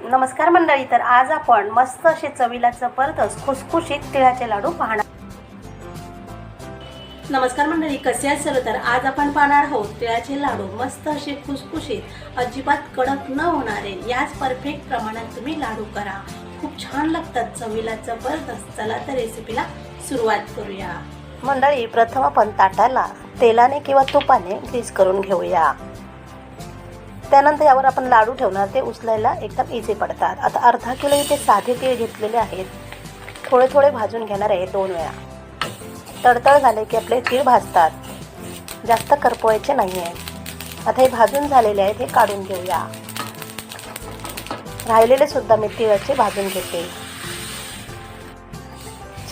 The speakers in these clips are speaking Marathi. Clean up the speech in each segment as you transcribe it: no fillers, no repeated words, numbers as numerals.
नमस्कार मंडळी, तर आज आपण मस्त असे चवीला जबरदस्त खुसखुशीत तिळाचे लाडू पाहणार. नमस्कार मंडळी, कसे आहेत सर्व? तर आज आपण पाहणार आहोत तिळाचे लाडू. मस्त असे खुसखुशीत, अजिबात कडक न होणारे, याच परफेक्ट प्रमाणात तुम्ही लाडू करा. खूप छान लागतात, चवीला जबरदस्त. चला तर रेसिपीला सुरुवात करूया. मंडळी, प्रथम आपण ताटाला तेलाने किंवा तुपाने ग्रीस करून घेऊया. त्यानंतर यावर आपण लाडू ठेवणार, ते उचलायला एकदम इझी पडतात. आता अर्धा किलो इथे साधे तीळ घेतलेले आहेत. थोडे थोडे भाजून घेणार आहे 2 वेळा. तडतड झाले की आपले तीळ भाजतात, जास्त करपवायचे नाही आहे. आता हे भाजून झालेले आहेत, हे काढून घेऊया. राहिलेले सुद्धा मी तिळाचे भाजून घेते.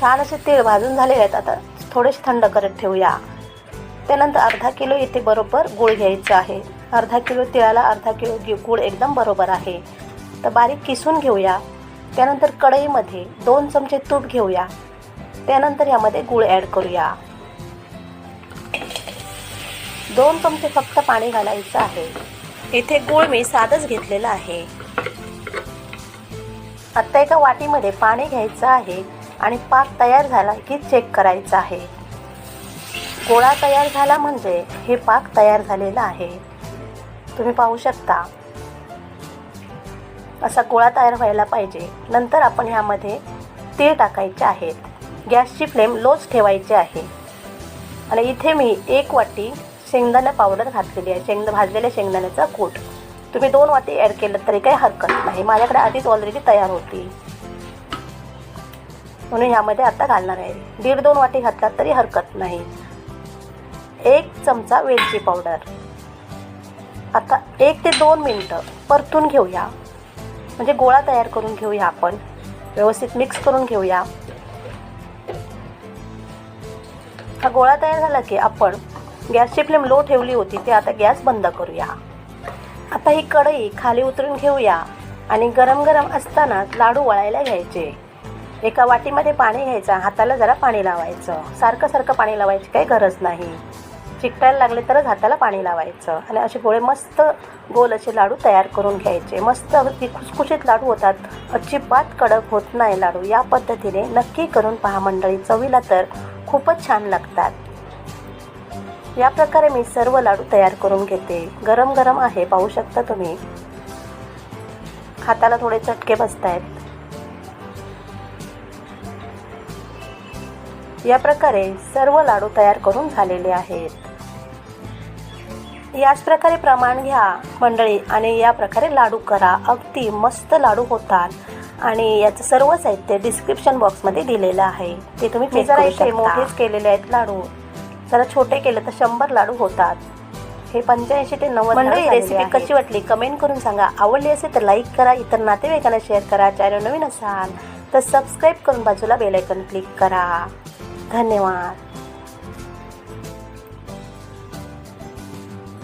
छान असे तीळ भाजून झालेले आहेत. आता थोडेसे थंड करत ठेवूया. त्यानंतर अर्धा किलो इथे बरोबर गूळ घ्यायचा आहे. अर्धा किलो तिळाला अर्धा किलो गूळ एकदम बरोबर आहे. तर बारीक किसून घेऊया. त्यानंतर कढईमध्ये 2 चमचे तूप घेऊया. त्यानंतर यामध्ये गूळ ॲड करूया. 2 चमचे फक्त पाणी घालायचं आहे. इथे गूळ मी साधंच घेतलेलं आहे. आता एका वाटीमध्ये पाणी घ्यायचं आहे आणि पाक तयार झाला की चेक करायचा आहे. गोळा तयार झाला म्हणजे हे पाक तयार झालेला आहे. तुम्ही पाहू शकता, असा गोळा तयार व्हायला पाहिजे. नंतर आपण ह्यामध्ये तीळ टाकायचे आहेत. गॅसची फ्लेम लोच ठेवायची आहे. आणि इथे मी 1 वाटी शेंगदाणा पावडर घातलेली आहे, भाजलेल्या शेंगदाण्याचा कूट. तुम्ही 2 वाटी ॲड केलं तरी काही हरकत नाही. माझ्याकडे आधीच ऑलरेडी तयार होती, म्हणून ह्यामध्ये आता घालणार आहे. 1.5-2 वाटी घातला तरी हरकत नाही. 1 चमचा वेलची पावडर. आता 1 ते 2 मिनटं परतून घेऊया, म्हणजे गोळा तयार करून घेऊया. आपण व्यवस्थित मिक्स करून घेऊया. हा गोळा तयार झाला की आपण गॅसची फ्लेम लो ठेवली होती, ते आता गॅस बंद करूया. आता ही कढई खाली उतरून घेऊया आणि गरम गरम असताना लाडू वळायला घ्यायचे. एका वाटीमध्ये पाणी घ्यायचं, हाताला जरा पाणी लावायचं. सारखं पाणी लावायची काही गरज नाही. चिकटायला लागले तरच हाताला पाणी लावायचं. आणि असे गोळे मस्त गोल असे लाडू तयार करून घ्यायचे. मस्त अगदी खुसखुशीत लाडू होतात, अजिबात कडक होत नाही लाडू. या पद्धतीने नक्की करून पहा मंडळी, चवीला तर खूपच छान लागतात. या प्रकारे मी सर्व लाडू तयार करून घेते. गरम गरम आहे, पाहू शकता तुम्ही. हाताला थोडे चटके बसतायत. या प्रकारे सर्व लाडू तयार करून झालेले आहेत. याच प्रकारे प्रमाण घ्या मंडळी आणि या प्रकारे लाडू करा. अगदी मस्त लाडू होतात. आणि याचं सर्व साहित्य डिस्क्रिप्शन बॉक्समध्ये दिलेलं आहे, ते तुम्ही चेक करू शकता. मोठेच केलेले आहेत लाडू, जरा छोटे केले तर 100 लाडू होतात. हे 85 ते 90. मंडळी, रेसिपी कशी वाटली कमेंट करून सांगा. आवडली असेल तर लाईक करा, इतर नातेवाईकांना शेअर करा. चॅनल नवीन असाल तर सबस्क्राईब करून बाजूला बेल आयकॉन क्लिक करा. धन्यवाद.